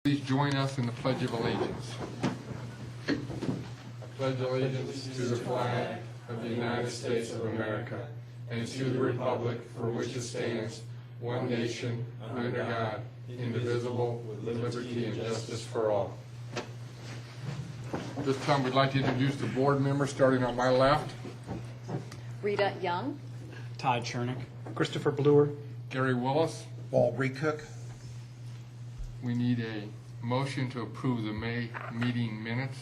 Please join us in the Pledge of Allegiance. I pledge allegiance to the flag of the United States of America and to the republic for which it stands, one nation, under God, indivisible, with liberty and justice for all. This time we'd like to introduce the board members, starting on my left. Rita Young. Todd Chernick. Christopher Bluer. Gary Willis. Paul Recook. We need a motion to approve the May meeting minutes.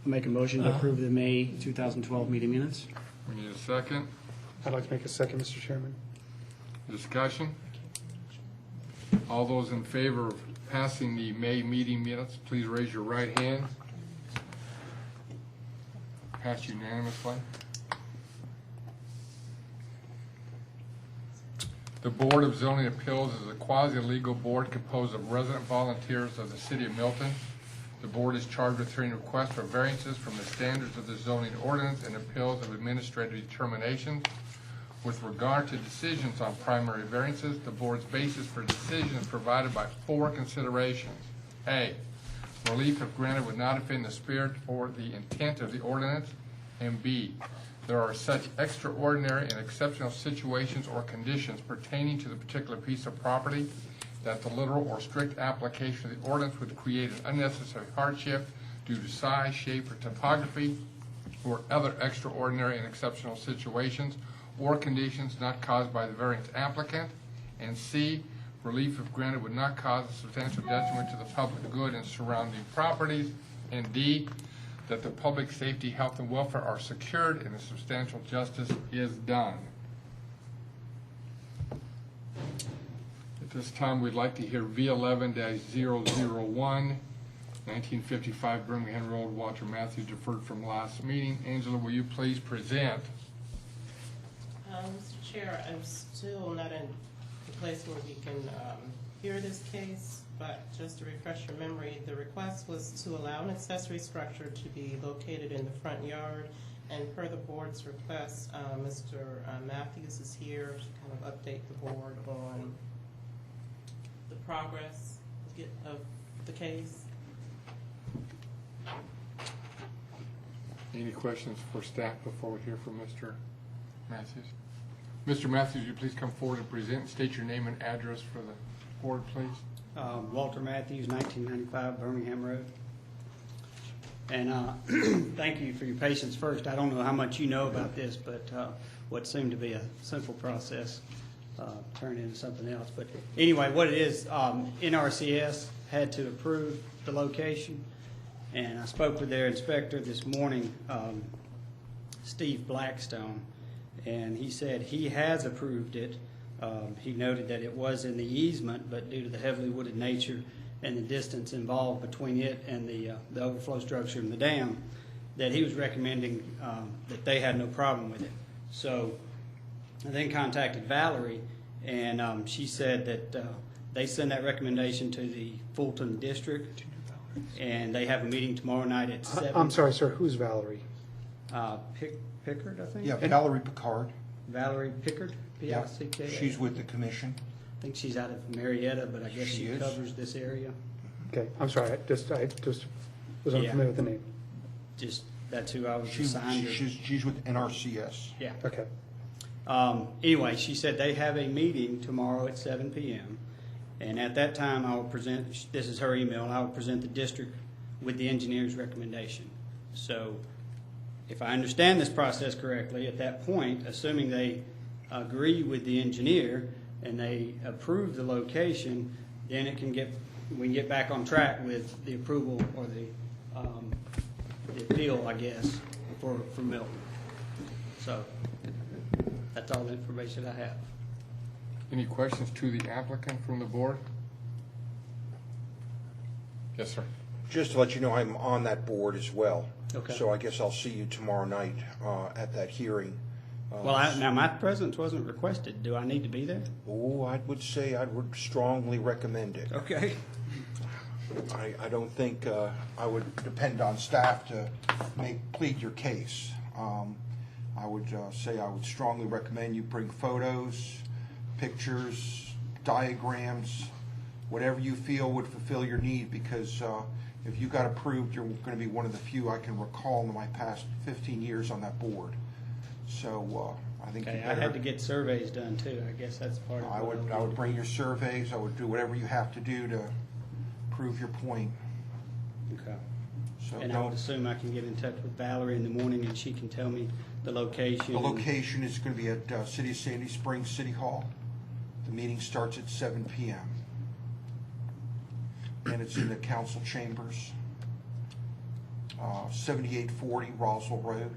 I'll make a motion to approve the May 2012 meeting minutes. We need a second. I'd like to make a second, Mr. Chairman. Discussion. All those in favor of passing the May meeting minutes, please raise your right hand. Passed unanimously. The Board of Zoning Appeals is a quasi-legal board composed of resident volunteers of the City of Milton. The board is charged with hearing requests for variances from the standards of the zoning ordinance and appeals of administrative determinations. With regard to decisions on primary variances, the board's basis for decision is provided by four considerations. A, relief if granted would not offend the spirit or the intent of the ordinance. And B, there are such extraordinary and exceptional situations or conditions pertaining to the particular piece of property that the literal or strict application of the ordinance would create an unnecessary hardship due to size, shape, or topography, or other extraordinary and exceptional situations or conditions not caused by the variance applicant. And C, relief if granted would not cause a substantial detriment to the public good and surrounding properties. And D, that the public safety, health, and welfare are secured and a substantial justice is done. At this time, we'd like to hear V11-001, 1955 Birmingham Road, Walter Matthews, deferred from last meeting. Angela, will you please present? Mr. Chair, I'm still not in the place where we can hear this case, but just to refresh your memory, the request was to allow an accessory structure to be located in the front yard, and per the board's request, Mr. Matthews is here to kind of update the board on the progress of the case. Any questions for staff before we hear from Mr. Matthews? Mr. Matthews, you please come forward and present and state your name and address for the board, please. Walter Matthews, 1995 Birmingham Road. And thank you for your patience first. I don't know how much you know about this, but what seemed to be a simple process turned into something else. But anyway, what it is, NRCS had to approve the location, and I spoke with their inspector this morning, Steve Blackstone, and he said he has approved it. He noted that it was in the easement, but due to the heavily wooded nature and the distance involved between it and the overflow structure and the dam, that he was recommending that they had no problem with it. So I then contacted Valerie, and she said that they send that recommendation to the Fulton District, and they have a meeting tomorrow night at 7. I'm sorry, sir. Who's Valerie? Pickard, I think? Yeah, Valerie Picard. Valerie Pickard, P-I-C-K. She's with the commission. I think she's out of Marietta, but I guess she covers this area. Okay, I'm sorry. I just was unfamiliar with the name. Just, that's who I was assigned to. She's with NRCS. Yeah. Okay. Anyway, she said they have a meeting tomorrow at 7 p.m. And at that time, I will present, this is her email, and I will present the district with the engineer's recommendation. So if I understand this process correctly, at that point, assuming they agree with the engineer and they approve the location, then we can get back on track with the approval or the appeal, I guess, for Milton. So that's all the information I have. Any questions to the applicant from the board? Yes, sir. Just to let you know, I'm on that board as well. Okay. So I guess I'll see you tomorrow night at that hearing. Well, now my presence wasn't requested. Do I need to be there? Oh, I would say I would strongly recommend it. Okay. I don't think I would depend on staff to plead your case. I would say I would strongly recommend you bring photos, pictures, diagrams, whatever you feel would fulfill your need, because if you got approved, you're going to be one of the few I can recall in my past 15 years on that board. So I think you Okay, I better. had to get surveys done too. I guess that's part of I what would, I would bring your surveys, I would do whatever you have to do to prove your point. Okay. So And I would don't, assume I can get in touch with Valerie in the morning and she can tell me the location. the location is going to be at City of Sandy Springs City Hall. The meeting starts at 7 p.m. And it's in the council chambers, 7840 Roswell Road.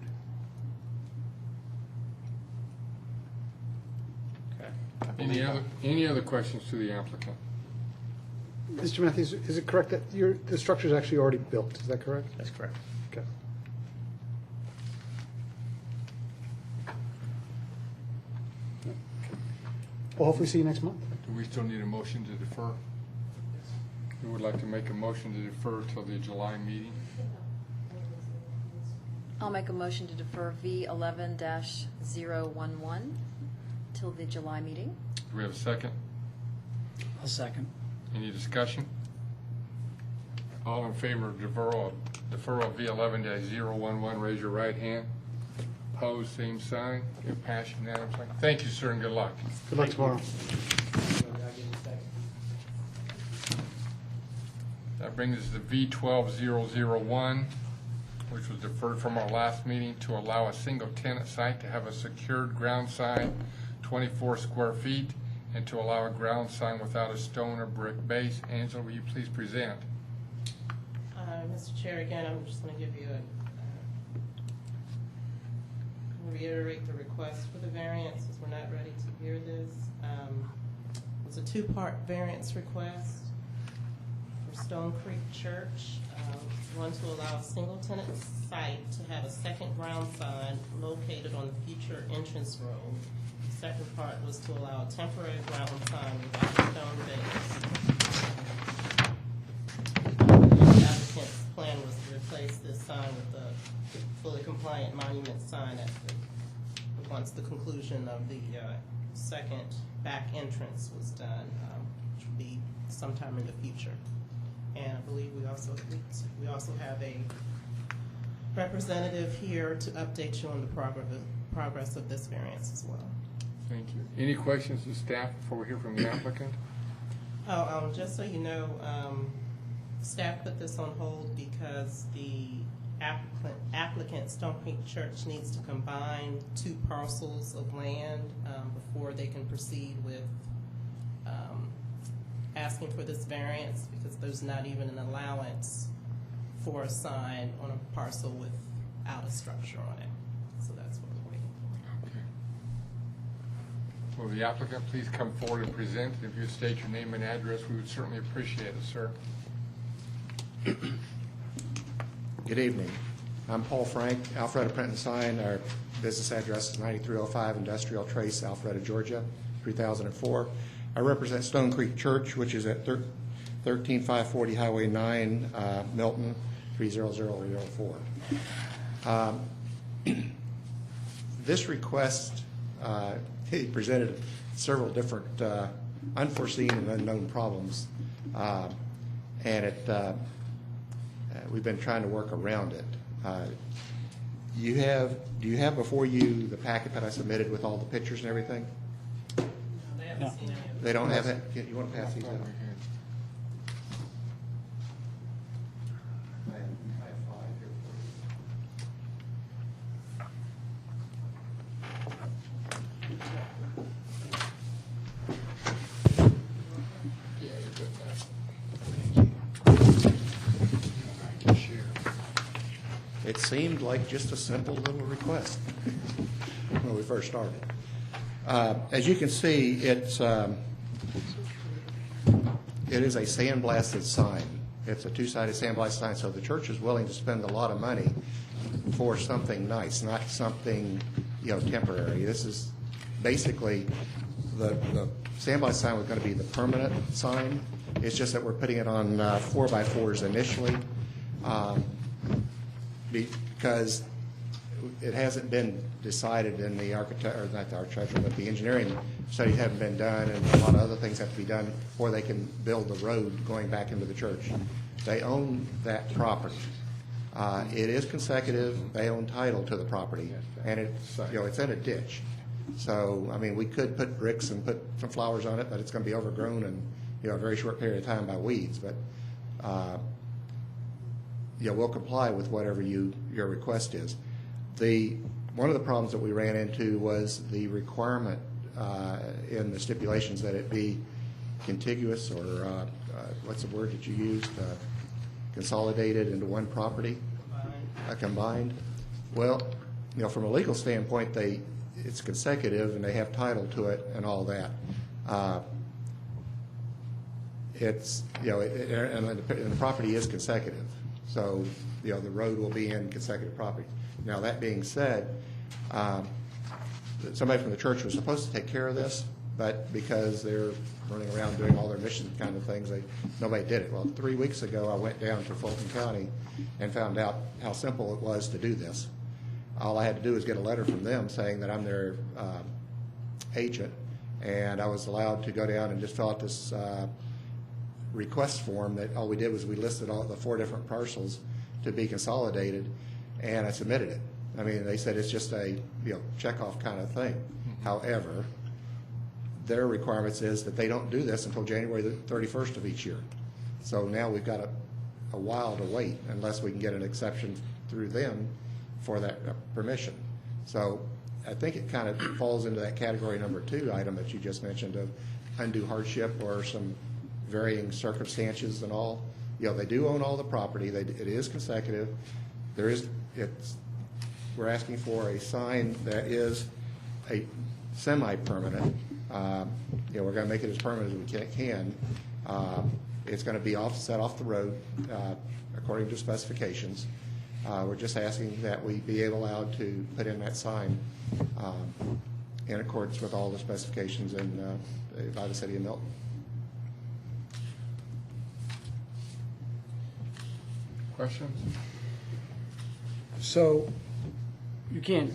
Okay. Any other questions to the applicant? Mr. Matthews, is it correct that the structure is actually already built? Is that correct? That's correct. Okay. Well, hopefully see you next month. Do we still need a motion to defer? We would like to make a motion to defer till the July meeting. I'll make a motion to defer V11-011 till the July meeting. Do we have a second? I'll second. Any discussion? All in favor of deferral of V11-011, raise your right hand. Opposed, same sign. It passed unanimously. Thank you, sir, and good luck. Good luck tomorrow. That brings us to V12-001, which was deferred from our last meeting to allow a single tenant site to have a secured ground sign, 24 square feet, and to allow a ground sign without a stone or brick base. Angela, will you please present? Mr. Chair, again, I'm just going to give you reiterate the request for the variance, as we're not ready to hear this. It's a two-part variance request for Stone Creek Church. One, to allow a single-tenant site to have a second ground sign located on the future entrance road. The second part was to allow a temporary ground sign without a stone base. The applicant's plan was to replace this sign with a fully compliant monument sign once the conclusion of the second back entrance was done, which would be sometime in the future. And I believe we also have a representative here to update you on the progress of this variance as well. Thank you. Any questions to staff before we hear from the applicant? Just so you know, staff put this on hold because the applicant, Stone Creek Church, needs to combine two parcels of land before they can proceed with asking for this variance, because there's not even an allowance for a sign on a parcel without a structure on it. So that's what we're waiting for. Okay. Will the applicant please come forward and present? If you state your name and address, we would certainly appreciate it, sir. Good evening. I'm Paul Frank, Alpharetta Print and Sign. Our business address is 9305 Industrial Trace, Alpharetta, Georgia, 3004. I represent Stone Creek Church, which is at 13540 Highway 9, Milton, 30004. This request, he presented several different unforeseen and unknown problems, and we've been trying to work around it. Do you have before you the packet that I submitted with all the pictures and everything? No, they haven't seen any of it. They don't have it? You want to pass these out? I have 5 here Yeah, you're good now. It seemed like just a simple little request when we first started. As you can see, it is a sandblasted sign. It's a two-sided sandblasted sign, so the church is willing to spend a lot of money for something nice, not something, temporary. This is basically the sandblasted sign was going to be the permanent sign. It's just that we're putting it on 4x4s initially, because it hasn't been decided in the architect, or not the architectural, but the engineering studies haven't been done, and a lot of other things have to be done before they can build the road going back into the church. They own that property. It is consecutive. They own title to the property, and it's, it's in a ditch. So, I mean, we could put bricks and put some flowers on it, but it's going to be overgrown in, a very short period of time by weeds. But, we'll comply with whatever your request is. One of the problems that we ran into was the requirement in the stipulations that it be contiguous, or what's the word that you used? Consolidated into one property, combined. Well, from a legal standpoint, it's consecutive and they have title to it and all that. It's and the property is consecutive, so the road will be in consecutive property. Now, that being said, somebody from the church was supposed to take care of this, but because they're running around doing all their mission kind of things, nobody did it. Well, 3 weeks ago, I went down to Fulton County and found out how simple it was to do this. All I had to do was get a letter from them saying that I'm their agent, and I was allowed to go down and just fill out this request form that all we did was we listed all the 4 different parcels to be consolidated, and I submitted it. I mean, they said it's just a checkoff kind of thing. However, their requirements is that they don't do this until January the 31st of each year. So now we've got a while to wait unless we can get an exception through them for that permission. So I think it kind of falls into that category number 2 item that you just mentioned of undue hardship or some varying circumstances and all. They do own all the property. It is consecutive. We're asking for a sign that is a semi-permanent. We're going to make it as permanent as we can. It's going to be set off the road according to specifications. We're just asking that we be allowed to put in that sign in accordance with all the specifications by the City of Milton. Questions? So you can't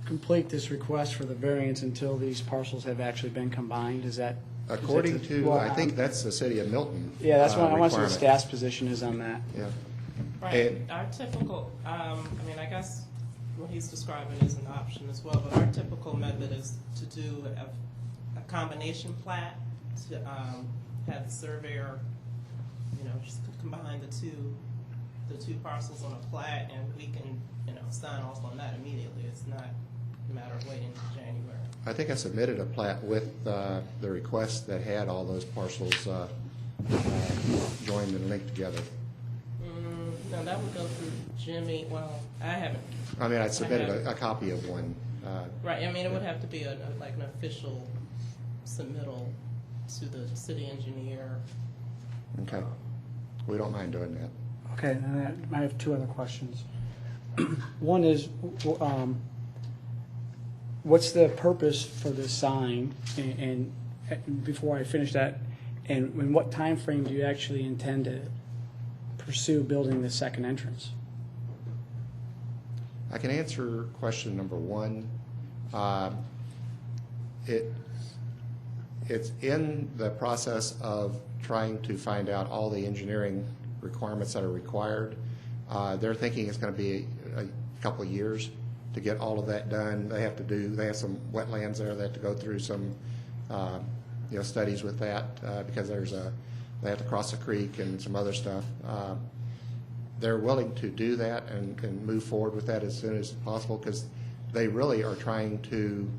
complete this request for the variance until these parcels have actually been combined? Is that? According to, well, I think that's the City of Milton. Yeah, that's what I want to see the requirement. staff's position is on that. Yeah. Right, And- our typical, I guess what he's describing is an option as well, but our typical method is to do a combination plat, to have the surveyor, just combine the two parcels on a plat, and we can, sign off on that immediately. It's not a matter of waiting until January. I think I submitted a plat with the request that had all those parcels joined and linked together. No, that would go through Jimmy. Well, I haven't. I mean, I submitted a copy of one. Right. It would have to be an official submittal to the city engineer. Okay. We don't mind doing that. Okay, and I have 2 other questions. One is, what's the purpose for this sign? And before I finish that, and in what time frame do you actually intend to pursue building the second entrance? I can answer question number 1. It's in the process of trying to find out all the engineering requirements that are required. They're thinking it's going to be a couple of years to get all of that done. They have some wetlands there. They have to go through some studies with that because they have to cross a creek and some other stuff. They're willing to do that and move forward with that as soon as possible because they really are trying to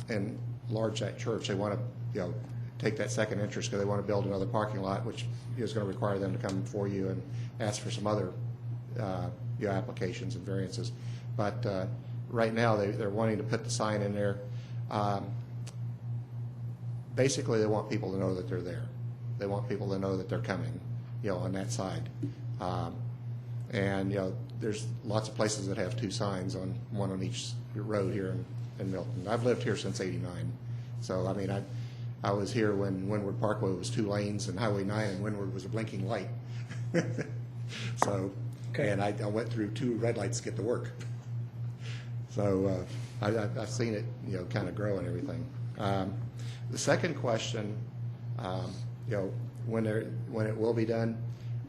enlarge that church. They want to take that second entrance because they want to build another parking lot, which is going to require them to come before you and ask for some other applications and variances. But right now they're wanting to put the sign in there. Basically, they want people to know that they're there. They want people to know that they're coming, on that side. And there's lots of places that have 2 signs one on each road here in Milton. I've lived here since '89, so I mean I was here when Windward Parkway was 2 lanes and Highway 9 and Windward was a blinking light. So Okay. And I went through 2 red lights to get to work. So I've seen it, kind of grow and everything. The second question, when it will be done,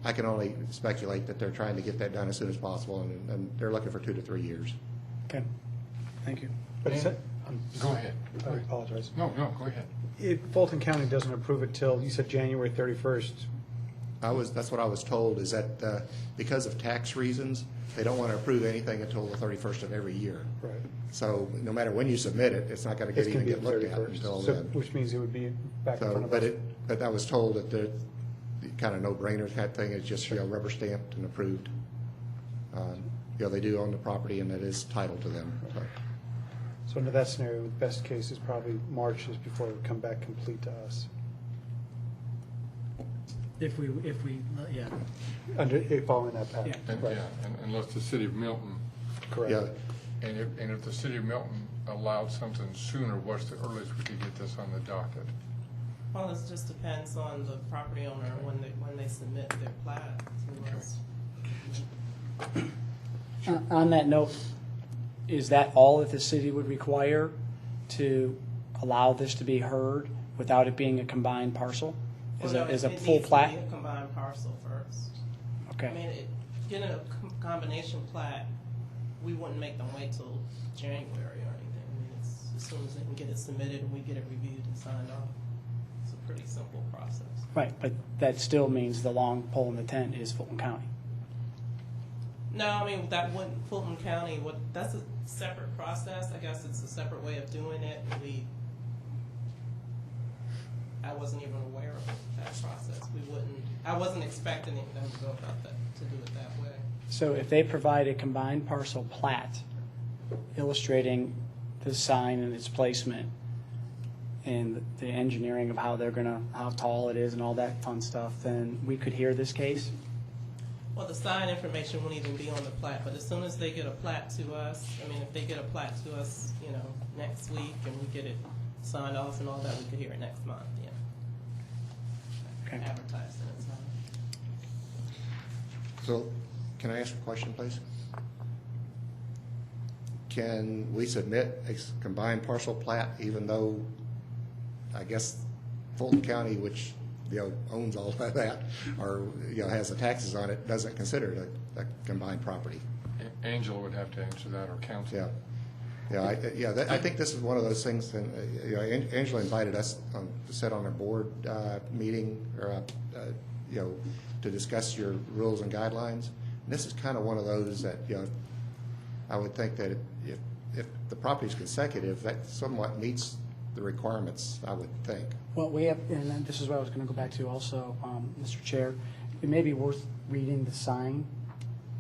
I can only speculate that they're trying to get that done as soon as possible, and they're looking for 2 to 3 years. Okay, thank you. But is And- it- Go ahead. I apologize. No, go ahead. If Fulton County doesn't approve it till, you said January 31st, That's what I was told, is that because of tax reasons, they don't want to approve anything until the 31st of every year. right? So no matter when you submit it, it's not going to It's going to be get the looked at 31st, until so, then. which means it would be back in So, front of us. but I was told that the kind of no-brainer kind of thing is just, rubber stamped and approved. They do own the property and it is titled to them. So, So under that scenario, the best case is probably March is before it would come back complete to us. If we, yeah. Following that path. Yeah. And, Right. unless the city of Milton, Correct. Yeah, and if the city of Milton allowed something sooner, what's the earliest we could get this on the docket? Well, it just depends on the property owner when they submit their plat to us. On that note, is that all that the city would require to allow this to be heard without it being a combined parcel? Is Well, no, a it full needs to plat? be a combined parcel first. I Okay, mean, getting a combination plat, we wouldn't make them wait till January or anything. I mean, it's as soon as they can get it submitted and we get it reviewed and signed off. It's a pretty simple process. right, but that still means the long pole in the tent is Fulton County. No, I mean, that wouldn't, Fulton County, that's a separate process. I guess it's a separate way of doing it. I wasn't even aware of that process. I wasn't expecting them to go about that, to do it that way. So if they provide a combined parcel plat illustrating the sign and its placement and the engineering of how how tall it is and all that fun stuff, then we could hear this case? Well, the sign information won't even be on the plat, but as soon as they get a plat to us, I mean, if they get a plat to us, next week and we get it signed off and all that, we could hear it next month, Okay. Advertised and it's on. so can I ask a question, please? Can we submit a combined parcel plat even though, I guess, Fulton County, which owns all of that, or has the taxes on it, doesn't consider it a combined property? Angela would have to answer that, or counsel. Yeah, I think this is one of those things. And Angela invited us to sit on a board meeting, or to discuss your rules and guidelines. And this is kind of one of those that I would think that if the property is consecutive, that somewhat meets the requirements, I would think. Well, we have, and then this is what I was going to go back to also, Mr. Chair. It may be worth reading the sign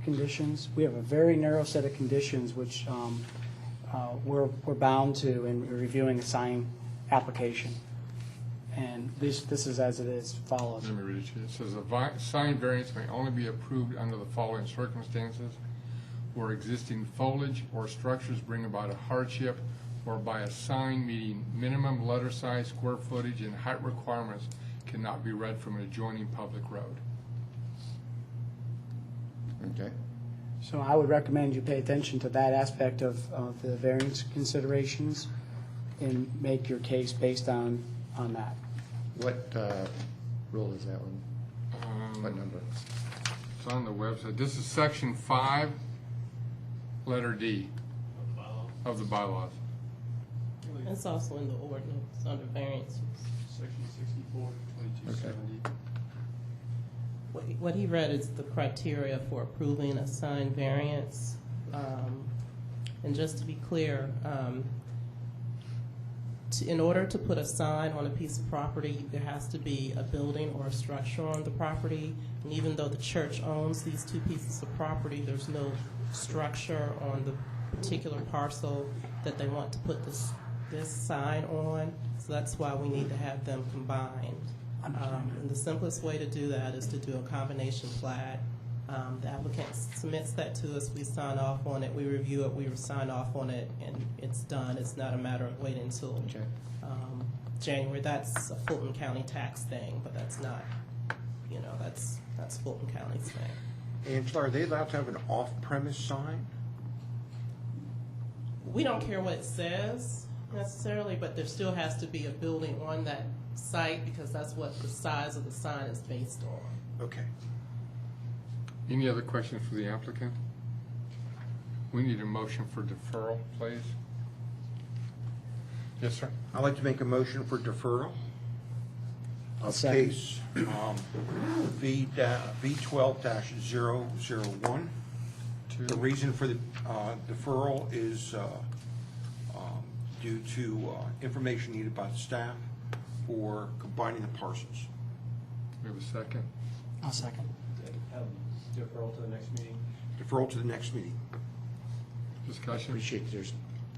conditions. We have a very narrow set of conditions which we're bound to in reviewing a sign application. And this is as it is follows. Let me read it to you. It says, "A sign variance may only be approved under the following circumstances: where existing foliage or structures bring about a hardship, or by a sign meeting minimum letter size, square footage, and height requirements cannot be read from an adjoining public road." Okay. So I would recommend you pay attention to that aspect of the variance considerations and make your case based on that. What rule is that one? What number? It's on the website. This is section 5, letter D of the bylaws. It's also in the ordinance under variances. Section 64, 2270. What he read is the criteria for approving a sign variance. And just to be clear, in order to put a sign on a piece of property, there has to be a building or a structure on the property. And even though the church owns these 2 pieces of property, there's no structure on the particular parcel that they want to put this sign on. So that's why we need to have them combined. And the simplest way to do that is to do a combination plat. The applicant submits that to us, we sign off on it, we review it, we sign off on it, and it's done. It's not a matter of waiting until January. That's a Fulton County tax thing, but that's not, that's Fulton County's thing. Angela, are they allowed to have an off-premise sign? We don't care what it says necessarily, but there still has to be a building on that site because that's what the size of the sign is based on. Okay. Any other questions for the applicant? We need a motion for deferral, please. Yes, sir. I'd like to make a motion for deferral I'll of second. case V12-001. The reason for the deferral is due to information needed by the staff for combining the parcels. We have a second. I'll second. Deferral to the next meeting. Deferral to the next meeting. Discussion. Appreciate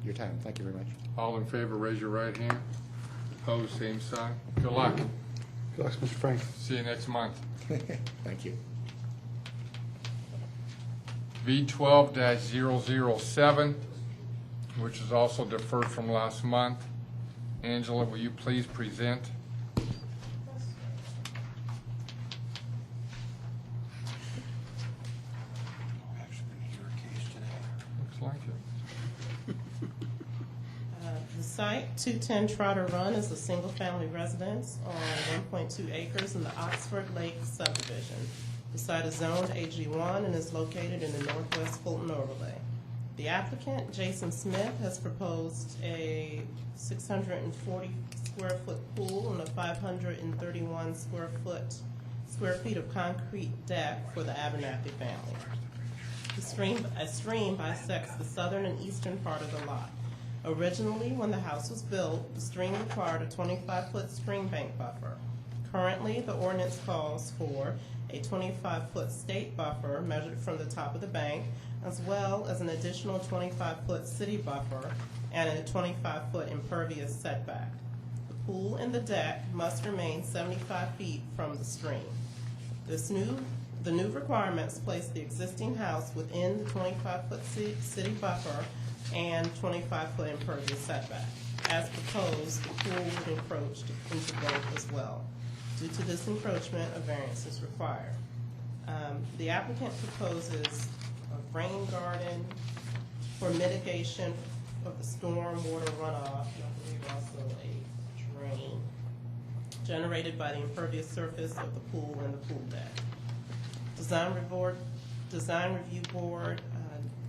your time. Thank you very much. All in favor, raise your right hand. Opposed, same sign. Good luck. Good luck, Mr. Frank. See you next month. Thank you. V12-007, which is also deferred from last month. Angela, will you please present? Actually, gonna hear a case today. Looks like it. The site, 210 Trotter Run, is a single-family residence on 1.2 acres in the Oxford Lake subdivision. The site is zoned AG1 and is located in the northwest Fulton overlay. The applicant, Jason Smith, has proposed a 640 square foot pool and a 531 square feet of concrete deck for the Abernathy family. A stream bisects the southern and eastern part of the lot. Originally, when the house was built, the stream required a 25-foot stream bank buffer. Currently, the ordinance calls for a 25-foot state buffer measured from the top of the bank, as well as an additional 25-foot city buffer and a 25-foot impervious setback. The pool and the deck must remain 75 feet from the stream. The new requirements place the existing house within the 25-foot city buffer and 25-foot impervious setback. As proposed, the pool would encroach into both as well. Due to this encroachment, a variance is required. The applicant proposes a rain garden for mitigation of the storm water runoff, and I believe also a drain generated by the impervious surface of the pool and the pool deck. Design Review Board,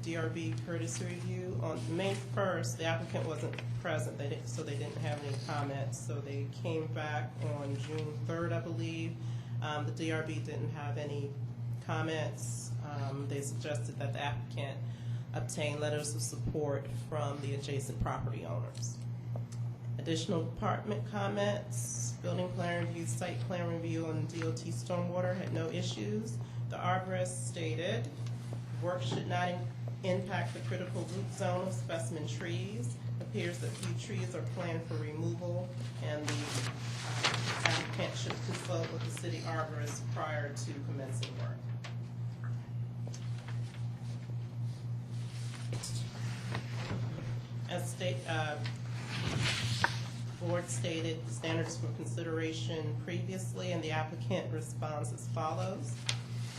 DRB courtesy review. On May 1st, the applicant wasn't present, so they didn't have any comments. So they came back on June 3rd, I believe. The DRB didn't have any comments. They suggested that the applicant obtain letters of support from the adjacent property owners. Additional department comments, building plan review, site plan review, and DOT stormwater had no issues. The arborist stated, work should not impact the critical root zone of specimen trees. Appears that few trees are planned for removal, and the applicant should consult with the city arborist prior to commencing work. As board stated, standards for consideration previously, and the applicant responds as follows.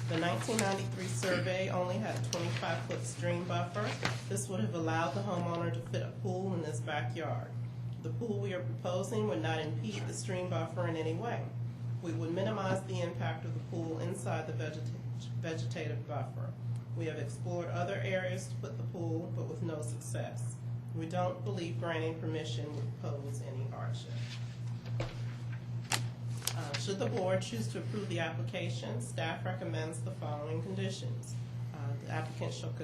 The 1993 survey only had a 25-foot stream buffer. This would have allowed the homeowner to fit a pool in his backyard. The pool we are proposing would not impede the stream buffer in any way. We would minimize the impact of the pool inside the vegetative buffer. We have explored other areas to put the pool, but with no success. We don't believe granting permission would pose any hardship. Should the board choose to approve the application, staff recommends the following conditions. The applicant shall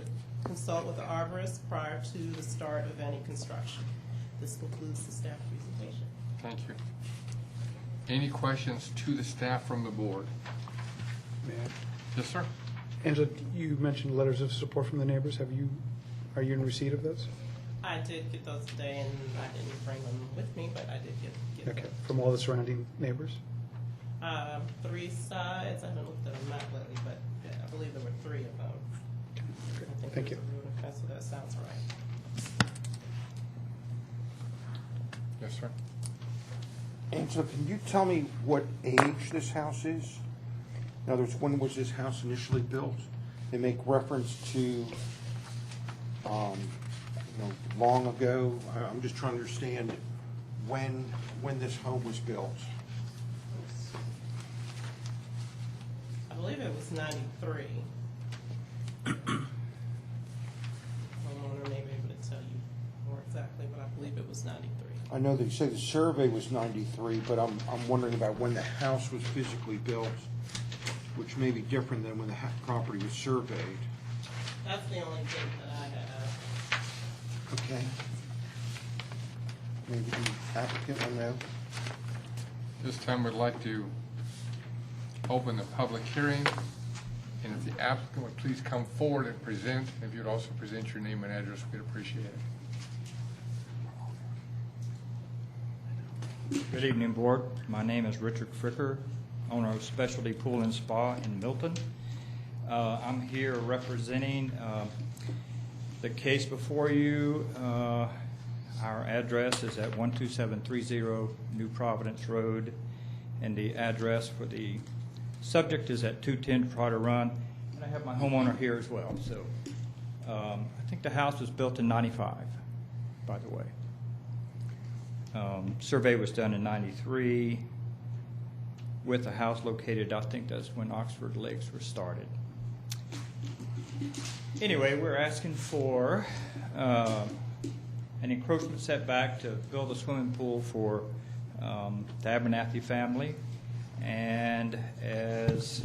consult with the arborist prior to the start of any construction. This concludes the staff presentation. Thank you. Any questions to the staff from the board? May I? Yes, sir. Angela, you mentioned letters of support from the neighbors. Are you in receipt of those? I did get those today, and I didn't bring them with me, but I did get Okay, them. from all the surrounding neighbors? 3 sides. I haven't looked at a map lately, but yeah, I believe there were 3 of them. Great. I think Thank there you. was a root and fence, so that sounds right. Yes, sir. Angela, can you tell me what age this house is? In other words, when was this house initially built? They make reference to, long ago. I'm just trying to understand when this home was built. I believe it was 93. Homeowner may be able to tell you more exactly, but I believe it was 93. I know they say the survey was 93, but I'm wondering about when the house was physically built, which may be different than when the property was surveyed. That's the only thing that I have. Okay. Maybe the applicant will know. This time we'd like to open the public hearing, and if the applicant would please come forward and present. If you'd also present your name and address, we'd appreciate it. Good evening, Board. My name is Richard Fricker, owner of Specialty Pool and Spa in Milton. I'm here representing the case before you. Our address is at 12730 New Providence Road, and the address for the subject is at 210 Trotter Run. And I have my homeowner here as well. So I think the house was built in '95, by the way. Survey was done in '93 with the house located, I think that's when Oxford Lakes were started. Anyway, we're asking for an encroachment setback to build a swimming pool for the Abernathy family. And as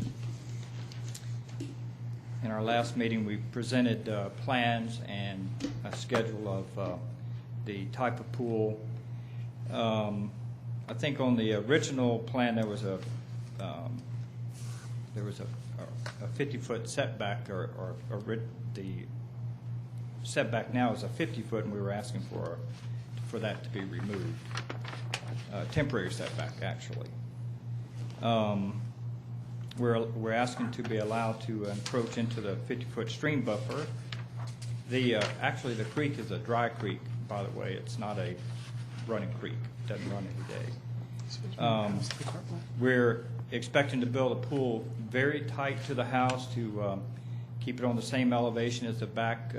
in our last meeting, we presented plans and a schedule of the type of pool. I think on the original plan there was a 50-foot setback, or the setback now is a 50-foot, and we were asking for that to be removed. Temporary setback, actually. We're asking to be allowed to encroach into the 50-foot stream buffer. Actually, the creek is a dry creek, by the way. It's not a running creek. It doesn't run every day. We're expecting to build a pool very tight to the house to keep it on the same elevation as the back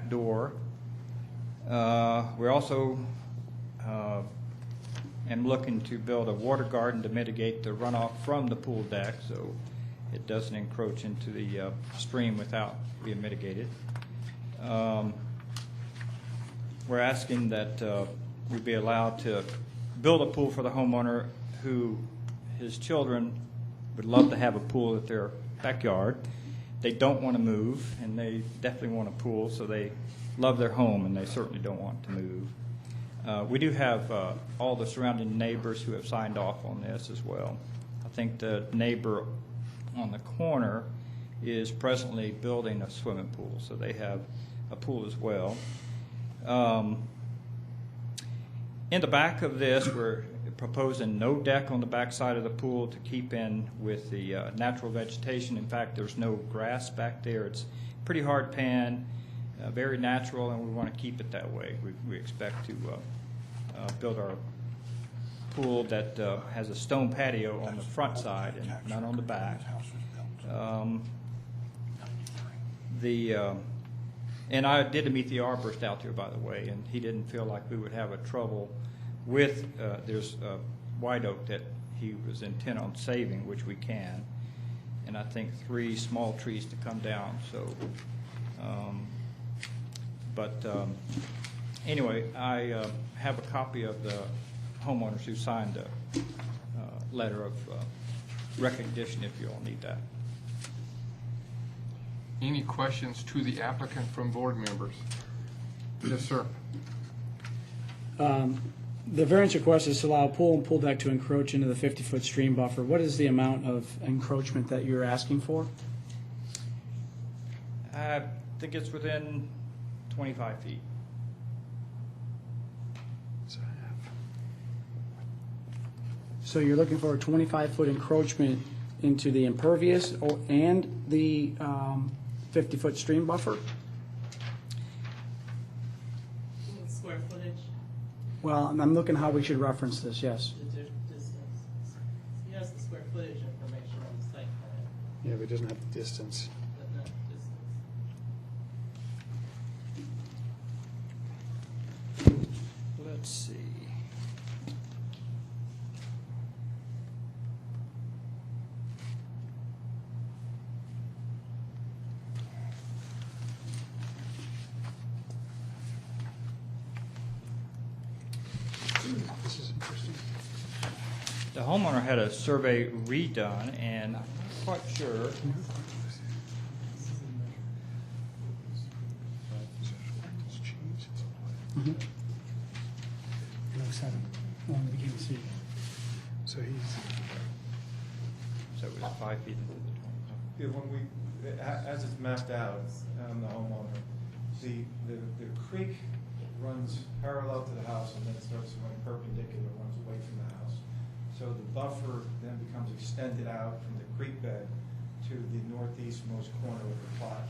door. We're also am looking to build a water garden to mitigate the runoff from the pool deck, so it doesn't encroach into the stream without being mitigated. We're asking that we be allowed to build a pool for the homeowner who his children would love to have a pool at their backyard. They don't want to move, and they definitely want a pool, so they love their home, and they certainly don't want to move. We do have all the surrounding neighbors who have signed off on this as well. I think the neighbor on the corner is presently building a swimming pool, so they have a pool as well. In the back of this, we're proposing no deck on the back side of the pool to keep in with the natural vegetation. In fact, there's no grass back there. It's pretty hard pan, very natural, and we want to keep it that way. We expect to build our pool that has a stone patio on the front side and not on the back. And I did meet the arborist out there, by the way, and he didn't feel like we would have a trouble with, there's a white oak that he was intent on saving, which we can, and I think 3 small trees to come down. So, anyway, I have a copy of the homeowners who signed the letter of recognition if you all need that. Any questions to the applicant from board members? Yes, sir. The variance request is to allow pool and pool deck to encroach into the 50-foot stream buffer. What is the amount of encroachment that you're asking for? I think it's within 25 feet. So you're looking for a 25-foot encroachment into the impervious and the 50-foot stream buffer? Square footage, Well, I'm looking how we should reference this, yes. the distance. He has the square footage information on the site plan, Yeah, but it doesn't have the distance. but not distance. Let's see. This is interesting. The homeowner had a survey redone, and I'm not quite sure. Looks at him on the beginning seat. So he's, So it was 5 feet into the 20. Yeah, when we, as it's mapped out on the homeowner, the creek runs parallel to the house and then starts to run perpendicular, runs away from the house. So the buffer then becomes extended out from the creek bed to the northeastmost corner of the plot.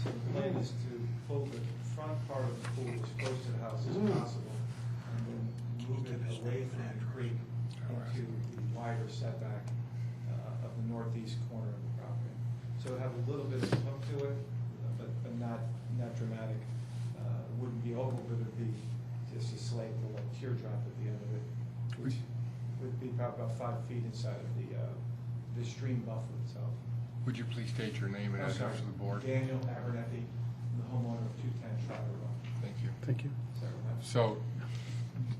So the plan is to pull the front part of the pool as close to the house as possible and then move it away from the creek into the wider setback of the northeast corner of the property. So it have a little bit of hook to it, but not dramatic. Wouldn't be oval, but it'd be just a slate with a teardrop at the end of it, which would be about 5 feet inside of the stream buffer itself. Would you please state your name and I'm address sorry, to the board? Daniel Abernethy, the homeowner of 210 Trotter Road. Thank you. thank you. So,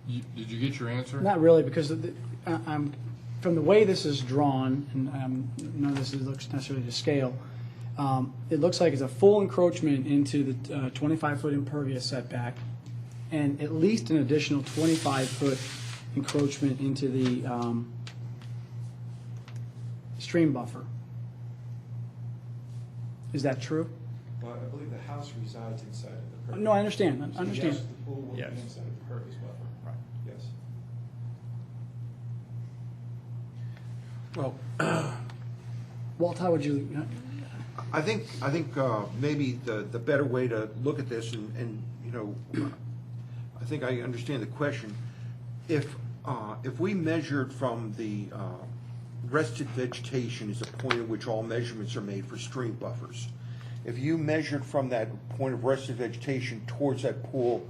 did you get your answer? Not really, because I'm, from the way this is drawn, and none of this looks necessarily to scale, it looks like it's a full encroachment into the 25-foot impervious setback, and at least an additional 25-foot encroachment into the stream buffer. Is that true? Well, I believe the house resides inside of the pervious. No, I understand, I So understand. yes, the pool will be Yes. inside the pervious buffer. Right. Yes. Well, Walt, how would you, I think maybe the better way to look at this, and you know, I think I understand the question. If we measured from the rested vegetation is a point at which all measurements are made for stream buffers. If you measured from that point of rested vegetation towards that pool,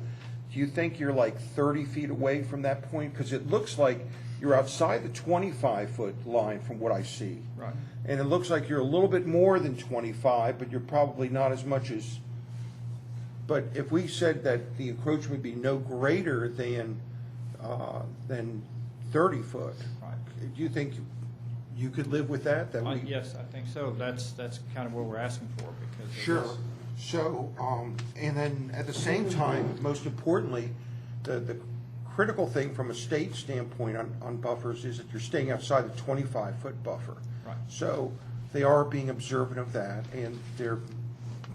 do you think you're like 30 feet away from that point? Because it looks like you're outside the 25-foot line from what I see. Right. And it looks like you're a little bit more than 25, but you're probably not as much as, but if we said that the encroachment would be no greater than 30 foot, Right. do you think you could live with that? That we Yes, I think so. That's kind of what we're asking for, because it Sure. is- So, and then at the same time, most importantly, the critical thing from a state standpoint on buffers is that you're staying outside the 25-foot buffer. Right. So they are being observant of that, and they're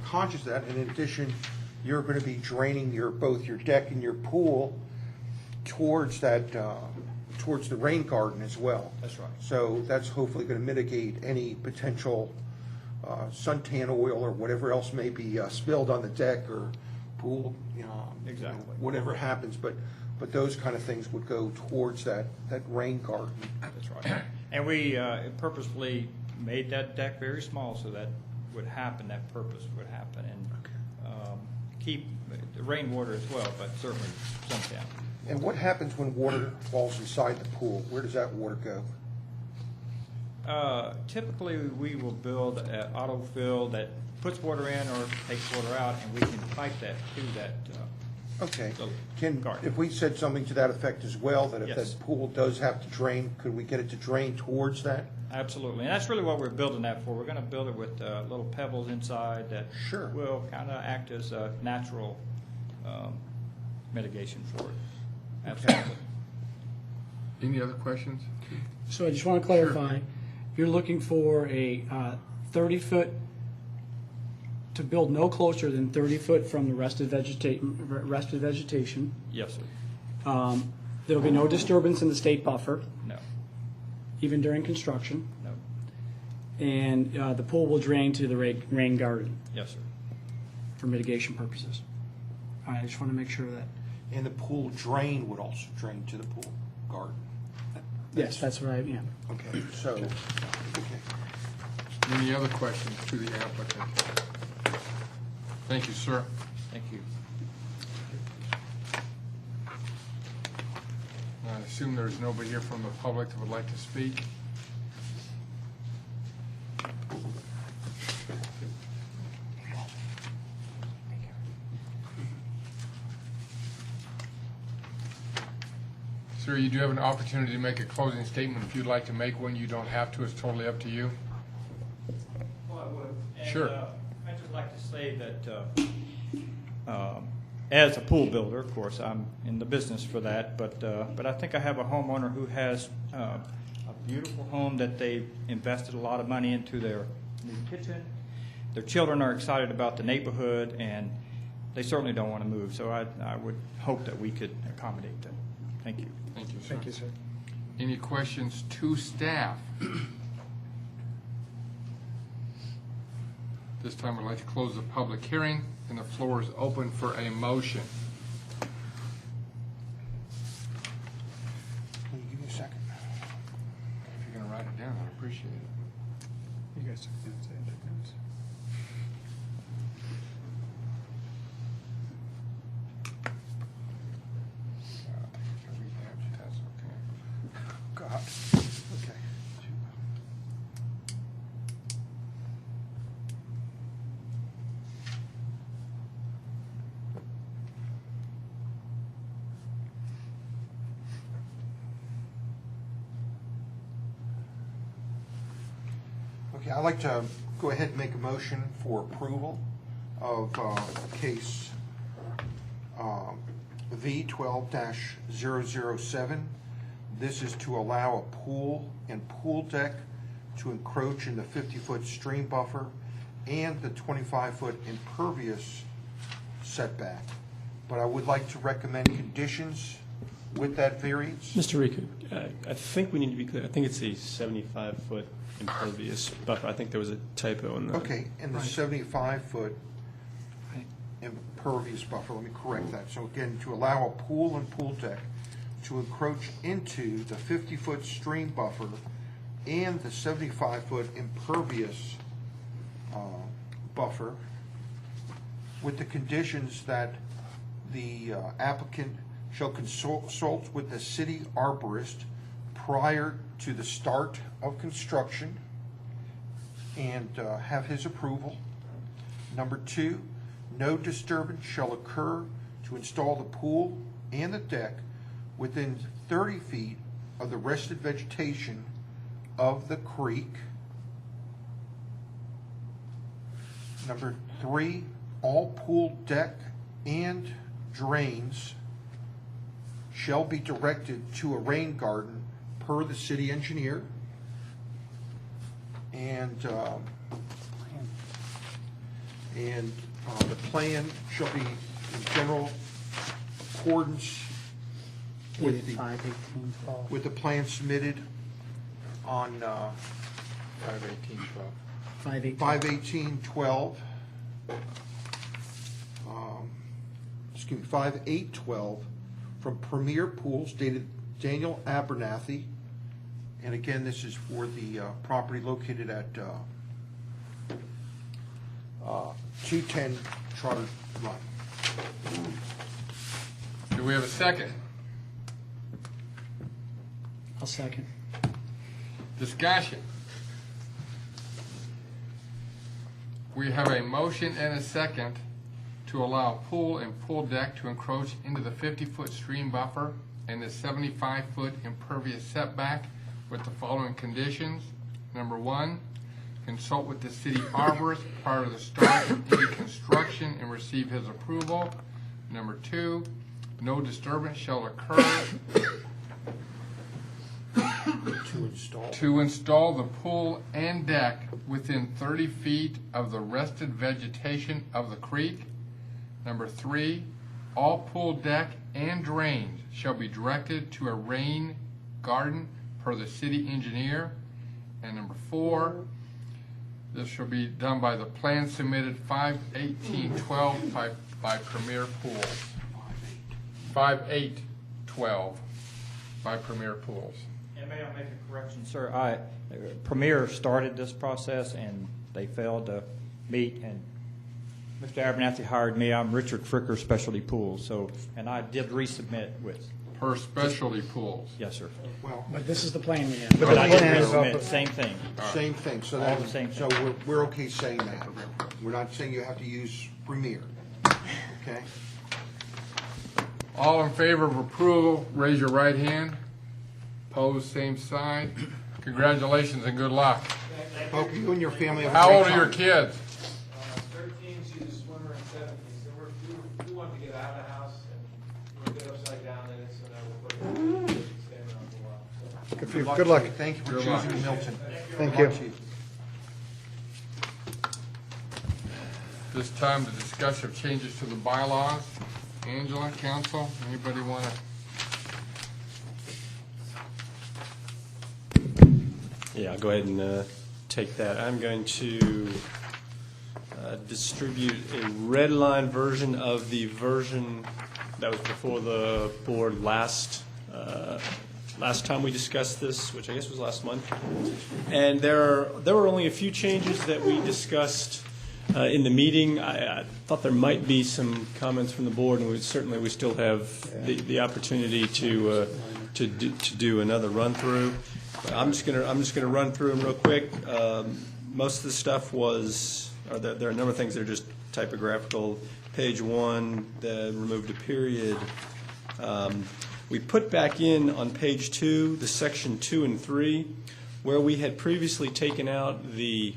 conscious of that. And in addition, you're going to be draining both your deck and your pool towards that, towards the rain garden as well. That's right. So that's hopefully going to mitigate any potential suntan oil or whatever else may be spilled on the deck or pool, Exactly. whatever happens. But those kind of things would go towards that rain garden. That's right. And we purposefully made that deck very small so that would happen, that purpose would happen, and keep the rainwater as well, but certainly suntan. And what happens when water falls inside the pool? Where does that water go? Typically, we will build an autofill that puts water in or takes water out, and we can pipe that to that. Okay. So, Can, garden. if we said something to that effect as well, that if Yes. that pool does have to drain, could we get it to drain towards that? Absolutely, and that's really what we're building that for. We're going to build it with little pebbles inside that Sure. will kind of act as a natural mitigation for it. Absolutely. Any other questions? so I just want to clarify, you're looking for a 30-foot, to build no closer than 30 foot from the rested vegetation. Yes, sir. There'll be no disturbance in the state buffer, No, even during construction. no. And the pool will drain to the rain garden Yes, sir. for mitigation purposes. I just want to make sure that, And the pool drain would also drain to the pool garden. Yes, that's right, yeah. Okay, so, okay. Any other questions to the applicant? Thank you, sir. Thank you. I assume there's nobody here from the public that would like to speak. Sir, you do have an opportunity to make a closing statement if you'd like to make one. You don't have to. It's totally up to you. Well, I would. And, Sure. I'd just like to say that as a pool builder, of course, I'm in the business for that, but I think I have a homeowner who has a beautiful home that they've invested a lot of money into their new kitchen. Their children are excited about the neighborhood, and they certainly don't want to move. So I would hope that we could accommodate them. Thank you. Thank you, sir. Thank you, sir. Any questions to staff? This time I'd like to close the public hearing, and the floor is open for a motion. Can you give me a second? If you're going to write it down, I'd appreciate it. You guys took notes, I took notes. That's okay. God, okay. Okay, I'd like to go ahead and make a motion for approval of case V12-007. This is to allow a pool and pool deck to encroach in the 50-foot stream buffer and the 25-foot impervious setback. But I would like to recommend conditions with that variance. Mr. Riku, I think we need to be clear. I think it's a 75-foot impervious buffer. I think there was a typo in the. Okay, and the 75-foot impervious buffer, let me correct that. So again, to allow a pool and pool deck to encroach into the 50-foot stream buffer and the 75-foot impervious buffer, with the conditions that the applicant shall consult with the city arborist prior to the start of construction and have his approval. Number 2, no disturbance shall occur to install the pool and the deck within 30 feet of the rested vegetation of the creek. Number 3, all pool deck and drains shall be directed to a rain garden per the city engineer. And the plan shall be in general accordance with the 5/18/12. with the plan submitted on 5/18/12. 5/18/12. Excuse me, 5/8/12 from Premier Pools dated Daniel Abernathy. And again, this is for the property located at 210 Trotter Run. Do we have a second? I'll second. Discussion. We have a motion and a second to allow pool and pool deck to encroach into the 50-foot stream buffer and the 75-foot impervious setback with the following conditions. Number 1, consult with the city arborist prior to the start of any construction and receive his approval. Number 2, no disturbance shall occur to install the pool and deck within 30 feet of the rested vegetation of the creek. Number 3, all pool deck and drains shall be directed to a rain garden per the city engineer. And number 4, this shall be done by the plan submitted 5/18/12 by Premier Pools. 5/8/12 by Premier Pools. And May I make a correction, sir? Premier started this process, and they failed to meet, and Mr. Abernathy hired me. I'm Richard Fricker, Specialty Pools, and I did resubmit with, Per specialty pools. yes, sir. Well, But this is the plan we have. But I did plan- resubmit, same thing. same thing, so All that, the same so thing. we're okay saying that. We're not saying you have to use Premier, okay? All in favor of approval, raise your right hand. Opposed, same sign. Congratulations and good luck. Hope you and your family have a How great old are your time. kids? 13, she's a swimmer, and 17. So we wanted to get out of the house, and we're a bit upside down in it, so now we're putting it, stay around for a while. So, Good for you. Good luck. Thank you for Good luck. choosing Milton. Thank Good luck, you. Chief. This time, the discussion of changes to the bylaws. Angela, council, anybody want to? Yeah, I'll go ahead and take that. I'm going to distribute a red line version of the version that was before the board last time we discussed this, which I guess was last month. And there were only a few changes that we discussed in the meeting. I thought there might be some comments from the board, and we still have the opportunity to do another run through. I'm just gonna run through them real quick. Most of the stuff there are a number of things that are just typographical. Page 1, removed a period. We put back in on page 2 the section 2 and 3, where we had previously taken out the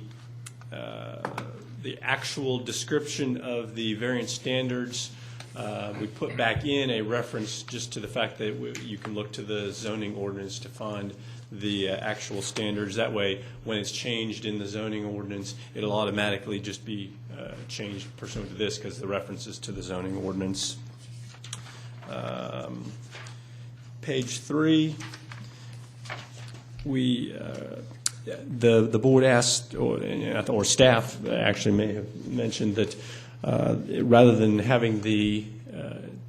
actual description of the variance standards. We put back in a reference just to the fact that you can look to the zoning ordinance to find the actual standards. That way, when it's changed in the zoning ordinance, it'll automatically just be changed pursuant to this because the reference is to the zoning ordinance. Page 3, the board asked, or staff actually may have mentioned that rather than having the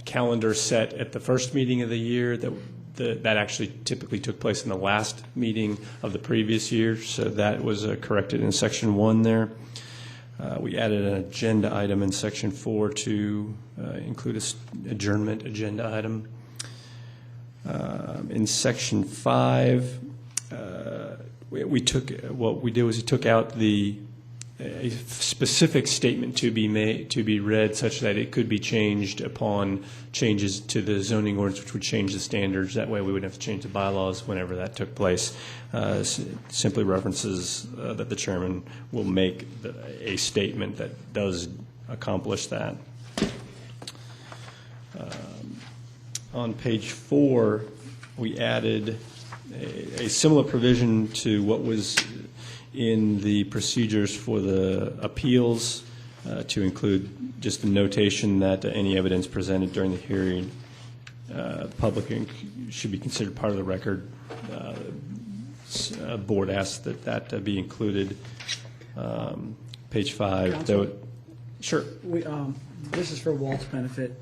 calendar set at the first meeting of the year, that actually typically took place in the last meeting of the previous year. So that was corrected in section 1 there. We added an agenda item in section 4 to include an adjournment agenda item. In section 5, we took out a specific statement to be read such that it could be changed upon changes to the zoning ordinance, which would change the standards. That way we wouldn't have to change the bylaws whenever that took place. Simply references that the chairman will make a statement that does accomplish that. On page 4, we added a similar provision to what was in the procedures for the appeals to include just the notation that any evidence presented during the hearing, public hearing, should be considered part of the record. Board asked that be included. Page 5. Counsel? Sure. This is for Walt's benefit.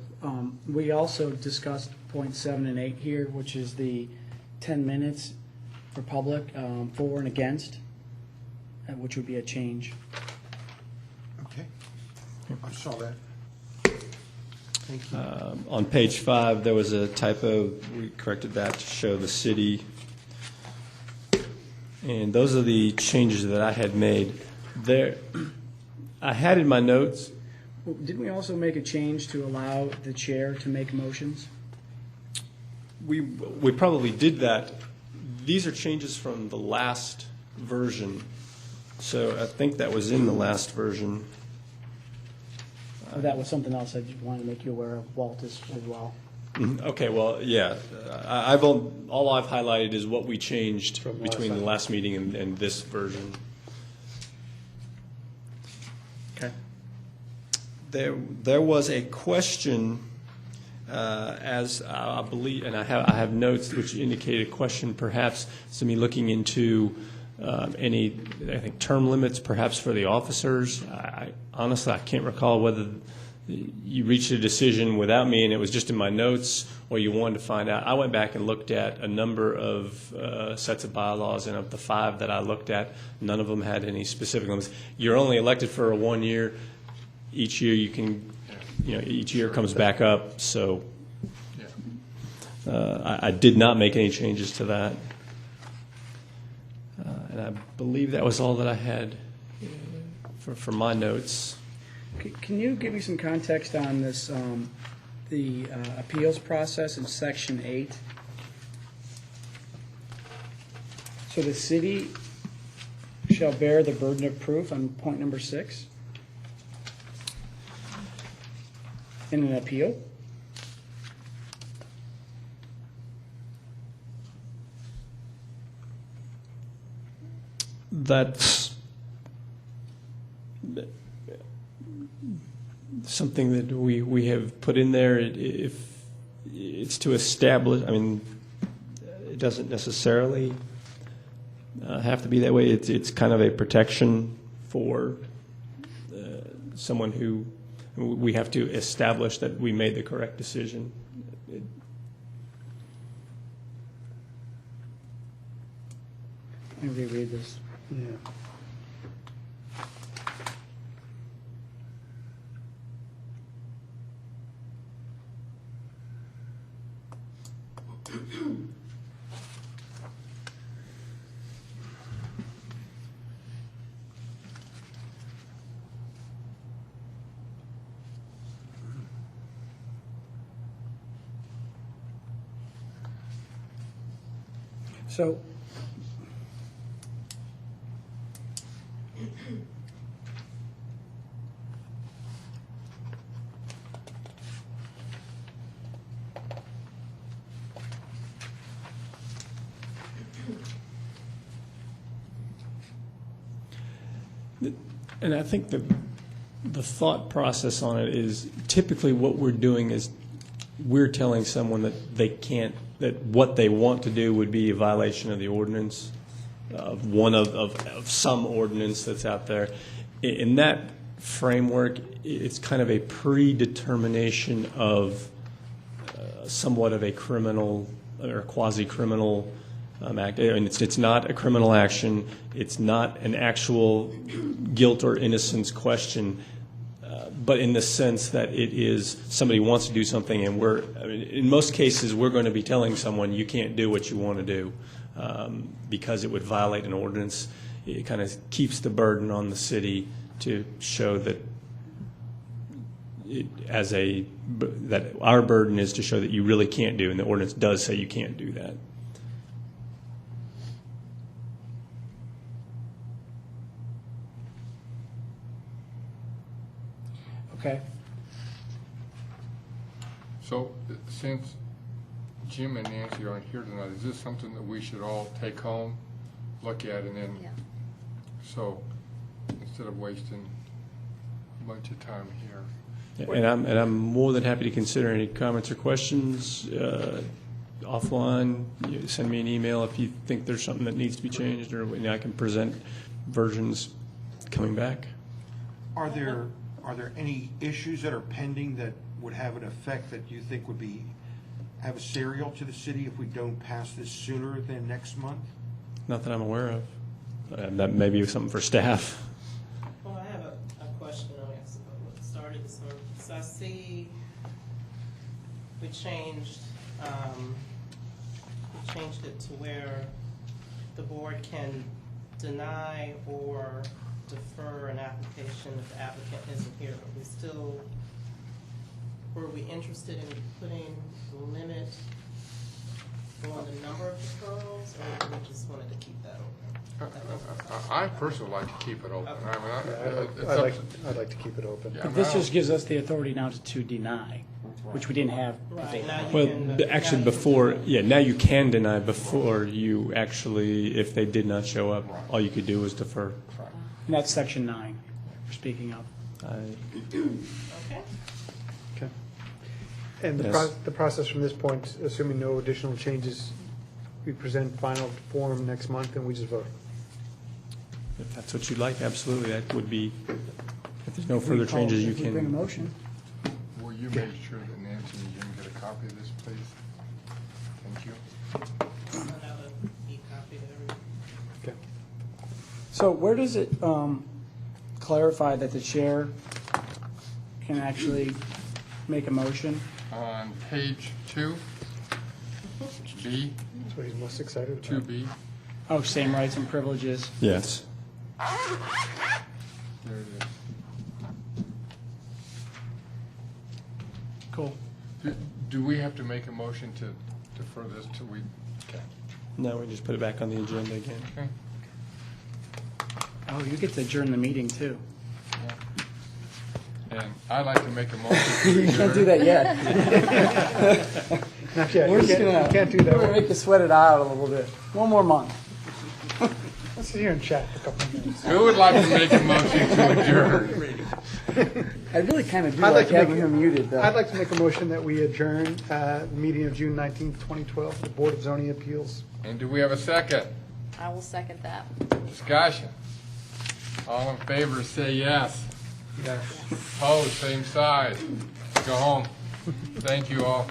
We also discussed points 7 and 8 here, which is the 10 minutes for public, for and against, which would be a change. Okay. I saw that. Thank you. On page 5, there was a typo. We corrected that to show the city. And those are the changes that I had made. There, I had in my notes. Well, didn't we also make a change to allow the chair to make motions? We probably did that. These are changes from the last version. So I think that was in the last version. Or that was something else I just wanted to make you aware of, Walt, as well. Okay, well, yeah. All I've highlighted is what we changed between the last meeting and this version. Okay. There was a question, as I believe, and I have notes which indicate a question perhaps to me looking into any, I think, term limits perhaps for the officers. Honestly, I can't recall whether you reached a decision without me and it was just in my notes, or you wanted to find out. I went back and looked at a number of sets of bylaws, and of the 5 that I looked at, none of them had any specific limits. You're only elected for a 1 year. Each year you can, each year comes back up, so I did not make any changes to that. And I believe that was all that I had for my notes. Can you give me some context on this, the appeals process in Section 8? So the city shall bear the burden of proof on point number 6 in an appeal? That's something that we have put in there. If it's to establish, it doesn't necessarily have to be that way. It's kind of a protection for someone who we have to establish that we made the correct decision. Let me reread this. Yeah. So, and I think the thought process on it is typically what we're doing is we're telling someone that they can't, that what they want to do would be a violation of the ordinance, of one of some ordinance that's out there. In that framework, it's kind of a predetermination of somewhat of a criminal or quasi-criminal act. And it's not a criminal action. It's not an actual guilt or innocence question, but in the sense that it is somebody wants to do something, and in most cases, we're going to be telling someone you can't do what you want to do because it would violate an ordinance. It kind of keeps the burden on the city to show that that our burden is to show that you really can't do, and the ordinance does say you can't do that. okay. So since Jim and Nancy aren't here tonight, is this something that we should all take home, look at, and then, Yeah. so instead of wasting a bunch of time here? And I'm more than happy to consider any comments or questions offline. Send me an email if you think there's something that needs to be changed, or I can present versions coming back. Are there any issues that are pending that would have an effect that you think would have a serial to the city if we don't pass this sooner than next month? Not that I'm aware of. That may be something for staff. Well, I have a question, I guess, about what started this one. So I see we changed it to where the board can deny or defer an application if the applicant isn't here, but were we interested in putting a limit on the number of deferrals, or we just wanted to keep that open? I personally like to keep it open. I'd like to keep it open. Yeah, But this just gives us the authority now to deny, which we didn't have Right, before. now you Well, can, actually, now you before, can- now you can deny before you actually, if they did not show up, all you could do was defer. And that's Section 9 we're speaking of. Okay. Okay. And Yes. the process from this point, assuming no additional changes, we present final form next month and we just vote. If that's what you'd like, absolutely, that would be, if there's no further changes, you If we bring a can. motion. Will you make sure that Nancy and Jim get a copy of this, please? Thank you. Send out an e-copy to everyone. Okay. So where does it clarify that the chair can actually make a motion? On page 2, B, That's what he's most excited about. 2B, Oh, same rights and privileges. Yes. there it is. Cool. Do we have to make a motion to defer this till we, okay. No, we just put it back on the agenda again. Okay. Oh, you get to adjourn the meeting, too. And I'd like to make a motion. You can't do that yet. Not yet. We're You just can't- gonna, you can't do we're that. gonna make you sweat it out a little bit. One more month. Let's sit here and chat for a couple of minutes. Who would like to make a motion to adjourn? I really kind of do I'd like like to having make- him muted, though. I'd like to make a motion that we adjourn the meeting of June 19th, 2012, the Board of Zoning Appeals. And do we have a second? I will second that. Discussion. All in favor, say yes. Yes. Opposed, same side. Go home. Thank you all.